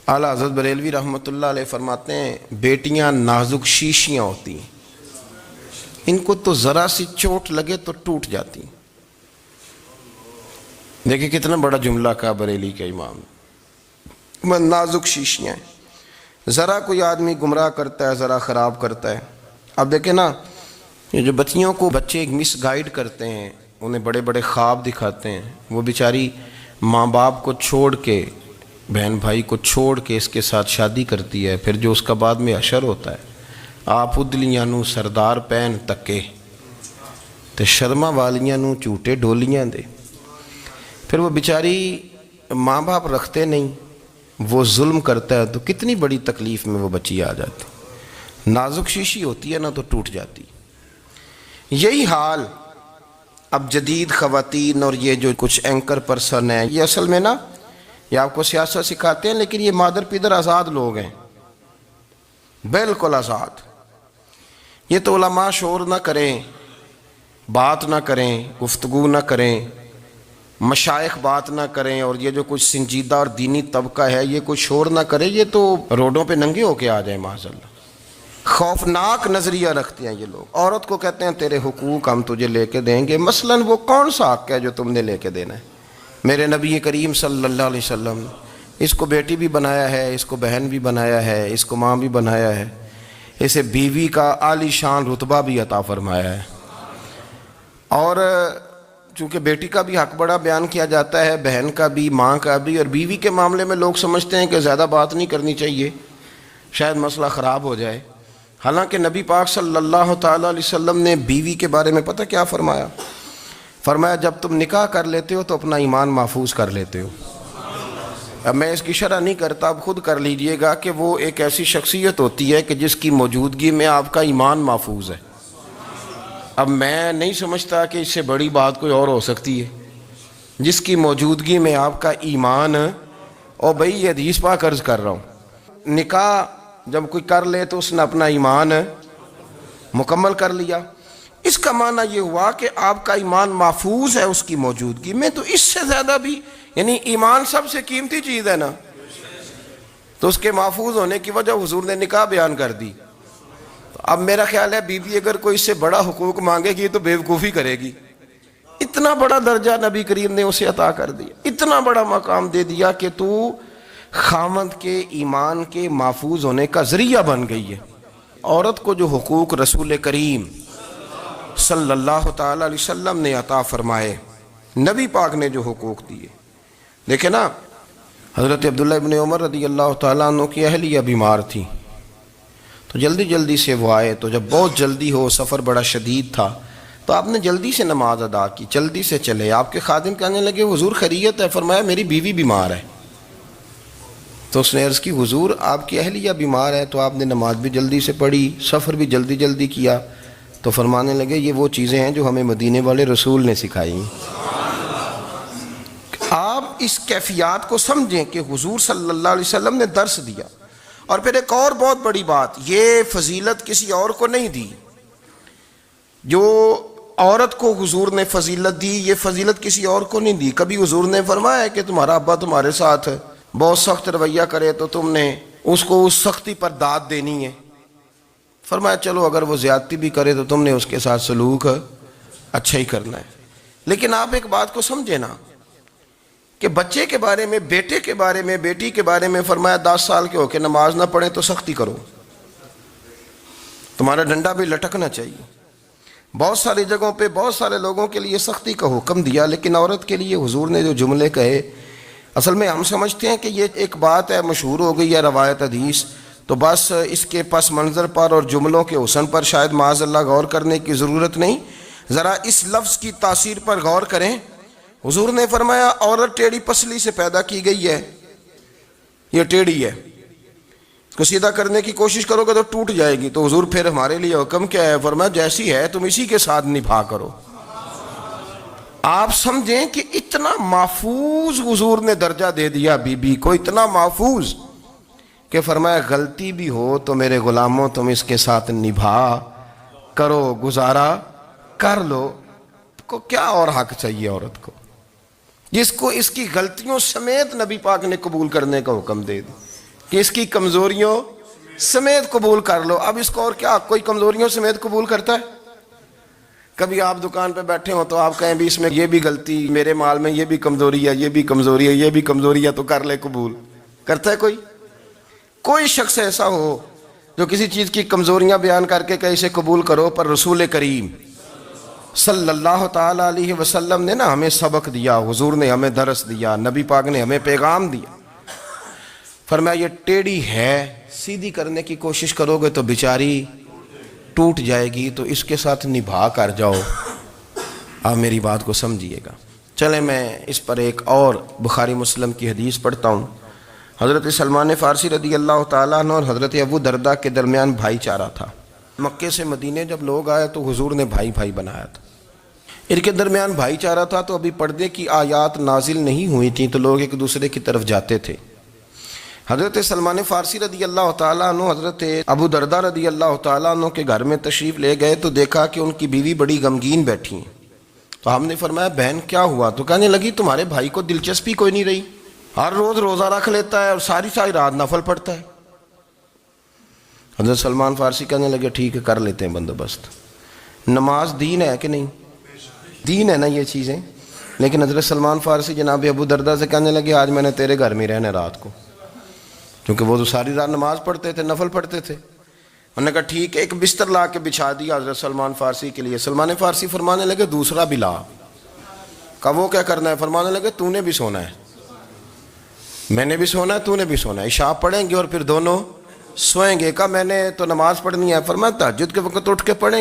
اعلیٰ حضرت بریلوی رحمۃ اللہ علیہ فرماتے ہیں بیٹیاں نازک شیشیاں ہوتی ہیں، ان کو تو ذرا سی چوٹ لگے تو ٹوٹ جاتی ہیں۔ دیکھیں کتنا بڑا جملہ کہا بریلی کے امام نے، نازک شیشیاں ہیں، ذرا کوئی آدمی گمراہ کرتا ہے ذرا خراب کرتا ہے۔ اب دیکھیں نا، یہ جو بچیوں کو بچے مس گائیڈ کرتے ہیں، انہیں بڑے بڑے خواب دکھاتے ہیں، وہ بیچاری ماں باپ کو چھوڑ کے، بہن بھائی کو چھوڑ کے اس کے ساتھ شادی کرتی ہے، پھر جو اس کا بعد میں حشر ہوتا ہے، آپ ادلیاں نو سردار پہن تکے تے شرما والیاں نو چوٹے ڈولیاں دے۔ پھر وہ بیچاری ماں باپ رکھتے نہیں، وہ ظلم کرتا ہے تو کتنی بڑی تکلیف میں وہ بچی آ جاتی، نازک شیشی ہوتی ہے نا تو ٹوٹ جاتی۔ یہی حال اب جدید خواتین اور یہ جو کچھ اینکر پرسن ہیں، یہ اصل میں نا یہ آپ کو سیاست سکھاتے ہیں، لیکن یہ مادر پیدر آزاد لوگ ہیں، بالکل آزاد۔ یہ تو علماء شور نہ کریں، بات نہ کریں، گفتگو نہ کریں، مشائخ بات نہ کریں، اور یہ جو کچھ سنجیدہ اور دینی طبقہ ہے یہ کوئی شور نہ کرے، یہ تو روڈوں پہ ننگے ہو کے آ جائیں معاذ اللہ۔ خوفناک نظریہ رکھتے ہیں یہ لوگ، عورت کو کہتے ہیں تیرے حقوق ہم تجھے لے کے دیں گے۔ مثلاً وہ کون سا حق ہے جو تم نے لے کے دینا ہے؟ میرے نبی کریم صلی اللہ علیہ وسلم اس کو بیٹی بھی بنایا ہے، اس کو بہن بھی بنایا ہے، اس کو ماں بھی بنایا ہے، اسے بیوی کا عالی شان رتبہ بھی عطا فرمایا ہے۔ اور چونکہ بیٹی کا بھی حق بڑا بیان کیا جاتا ہے، بہن کا بھی، ماں کا بھی، اور بیوی کے معاملے میں لوگ سمجھتے ہیں کہ زیادہ بات نہیں کرنی چاہیے، شاید مسئلہ خراب ہو جائے۔ حالانکہ نبی پاک صلی اللہ تعالیٰ علیہ وسلم نے بیوی کے بارے میں پتہ کیا فرمایا؟ فرمایا جب تم نکاح کر لیتے ہو تو اپنا ایمان محفوظ کر لیتے ہو۔ اب میں اس کی شرح نہیں کرتا، اب خود کر لیجئے گا کہ وہ ایک ایسی شخصیت ہوتی ہے کہ جس کی موجودگی میں آپ کا ایمان محفوظ ہے۔ اب میں نہیں سمجھتا کہ اس سے بڑی بات کوئی اور ہو سکتی ہے، جس کی موجودگی میں آپ کا ایمان، اور بھئی یہ حدیث پاک عرض کر رہا ہوں، نکاح جب کوئی کر لے تو اس نے اپنا ایمان مکمل کر لیا۔ اس کا معنی یہ ہوا کہ آپ کا ایمان محفوظ ہے اس کی موجودگی میں، تو اس سے زیادہ بھی، یعنی ایمان سب سے قیمتی چیز ہے نا، تو اس کے محفوظ ہونے کی وجہ حضور نے نکاح بیان کر دی۔ اب میرا خیال ہے بی بی اگر کوئی اس سے بڑا حقوق مانگے گی تو بیوقوفی کرے گی۔ اتنا بڑا درجہ نبی کریم نے اسے عطا کر دیا، اتنا بڑا مقام دے دیا کہ تو خامد کے ایمان کے محفوظ ہونے کا ذریعہ بن گئی ہے۔ عورت کو جو حقوق رسول کریم صلی اللہ تعالیٰ علیہ وسلم نے عطا فرمائے، نبی پاک نے جو حقوق دیے، دیکھیں نا، حضرت عبداللہ ابن عمر رضی اللہ تعالیٰ عنہ کی اہلیہ بیمار تھی، تو جلدی جلدی سے وہ آئے، تو جب بہت جلدی ہو، سفر بڑا شدید تھا، تو آپ نے جلدی سے نماز ادا کی، جلدی سے چلے۔ آپ کے خادم کہنے لگے حضور خیریت ہے؟ فرمایا میری بیوی بیمار ہے۔ تو اس نے عرض کی حضور آپ کی اہلیہ بیمار ہے، تو آپ نے نماز بھی جلدی سے پڑھی، سفر بھی جلدی جلدی کیا۔ تو فرمانے لگے یہ وہ چیزیں ہیں جو ہمیں مدینے والے رسول نے سکھائی ہیں۔ آپ اس کیفیات کو سمجھیں کہ حضور صلی اللہ علیہ وسلم نے درس دیا۔ اور پھر ایک اور بہت بڑی بات، یہ فضیلت کسی اور کو نہیں دی، جو عورت کو حضور نے فضیلت دی، یہ فضیلت کسی اور کو نہیں دی۔ کبھی حضور نے فرمایا کہ تمہارا ابا تمہارے ساتھ بہت سخت رویہ کرے تو تم نے اس کو اس سختی پر داد دینی ہے؟ فرمایا چلو اگر وہ زیادتی بھی کرے تو تم نے اس کے ساتھ سلوک اچھا ہی کرنا ہے۔ لیکن آپ ایک بات کو سمجھے نا کہ بچے کے بارے میں، بیٹے کے بارے میں، بیٹی کے بارے میں فرمایا 10 سال کے ہو کے نماز نہ پڑھیں تو سختی کرو، تمہارا ڈنڈا بھی لٹکنا چاہیے۔ بہت ساری جگہوں پہ بہت سارے لوگوں کے لیے سختی کا حکم دیا، لیکن عورت کے لیے حضور نے جو جملے کہے، اصل میں ہم سمجھتے ہیں کہ یہ ایک بات ہے، مشہور ہو گئی ہے روایت حدیث، تو بس اس کے پس منظر پر اور جملوں کے حسن پر شاید معاذ اللہ غور کرنے کی ضرورت نہیں، ذرا اس لفظ کی تاثیر پر غور کریں۔ حضور نے فرمایا عورت ٹیڑھی پسلی سے پیدا کی گئی ہے، یہ ٹیڑھی ہے، اس کو سیدھا کرنے کی کوشش کرو گے تو ٹوٹ جائے گی۔ تو حضور پھر ہمارے لیے حکم کیا ہے؟ فرمایا جیسی ہے تم اسی کے ساتھ نبھا کرو۔ آپ سمجھیں کہ اتنا محفوظ حضور نے درجہ دے دیا بی بی کو، اتنا محفوظ کہ فرمایا غلطی بھی ہو تو میرے غلاموں تم اس کے ساتھ نبھا کرو، گزارا کر لو۔ کو کیا اور حق چاہیے عورت کو، جس کو اس کی غلطیوں سمیت نبی پاک نے قبول کرنے کا حکم دے دی؟ کہ اس کی کمزوریوں سمیت قبول کر لو. اب اس کو اور کیا، کوئی کمزوریوں سمیت قبول کرتا ہے؟ کبھی آپ دکان پہ بیٹھے ہو تو آپ کہیں بھی اس میں یہ بھی غلطی، میرے مال میں یہ بھی کمزوری ہے، یہ بھی کمزوری ہے، یہ بھی کمزوری ہے، تو کر لے قبول. کرتا ہے کوئی؟ کوئی شخص ایسا ہو جو کسی چیز کی کمزوریاں بیان کر کے کہ اسے قبول کرو؟ پر رسول کریم صلی اللہ تعالی علیہ وسلم نے نا ہمیں سبق دیا، حضور نے ہمیں درس دیا، نبی پاک نے ہمیں پیغام دیا. فرمایا یہ ٹیڑھی ہے، سیدھی کرنے کی کوشش کرو گے تو بیچاری ٹوٹ جائے گی، تو اس کے ساتھ نبھا کر جاؤ. آپ میری بات کو سمجھیے گا. چلیں میں اس پر ایک اور بخاری مسلم کی حدیث پڑھتا ہوں. حضرت سلمان فارسی رضی اللہ تعالیٰ عنہ اور حضرت ابو درداء کے درمیان بھائی چارہ تھا. مکے سے مدینے جب لوگ آئے تو حضور نے بھائی بھائی بنایا تھا. ان کے درمیان بھائی چارہ تھا تو ابھی پردے کی آیات نازل نہیں ہوئی تھیں، تو لوگ ایک دوسرے کی طرف جاتے تھے. حضرت سلمان فارسی رضی اللہ تعالیٰ عنہ حضرت ابو درداء رضی اللہ تعالیٰ عنہ کے گھر میں تشریف لے گئے تو دیکھا کہ ان کی بیوی بڑی غمگین بیٹھی ہیں. تو ہم نے فرمایا بہن کیا ہوا؟ تو کہنے لگی تمہارے بھائی کو دلچسپی کوئی نہیں رہی، ہر روز روزہ رکھ لیتا ہے اور ساری ساری رات نفل پڑھتا ہے. حضرت سلمان فارسی کہنے لگے ٹھیک ہے کر لیتے ہیں بندوبست. نماز دین ہے کہ نہیں؟ دین ہے نا یہ چیزیں. لیکن حضرت سلمان فارسی جناب ابو درداء سے کہنے لگے آج میں نے تیرے گھر میں رہنا رات کو، کیونکہ وہ تو ساری رات نماز پڑھتے تھے، نفل پڑھتے تھے. انہوں نے کہا ٹھیک ہے. ایک بستر لا کے بچھا دیا حضرت سلمان فارسی کے لیے. سلمان فارسی فرمانے لگے دوسرا بھی لا. کہا وہ کیا کرنا ہے؟ فرمانے لگے تو نے بھی سونا ہے، میں نے بھی سونا ہے، تو نے بھی سونا ہے. عشاء پڑھیں گے اور پھر دونوں سوئیں گے. کہا میں نے تو نماز پڑھنی ہے. فرمایا تہجد کے وقت اٹھ کے پڑھیں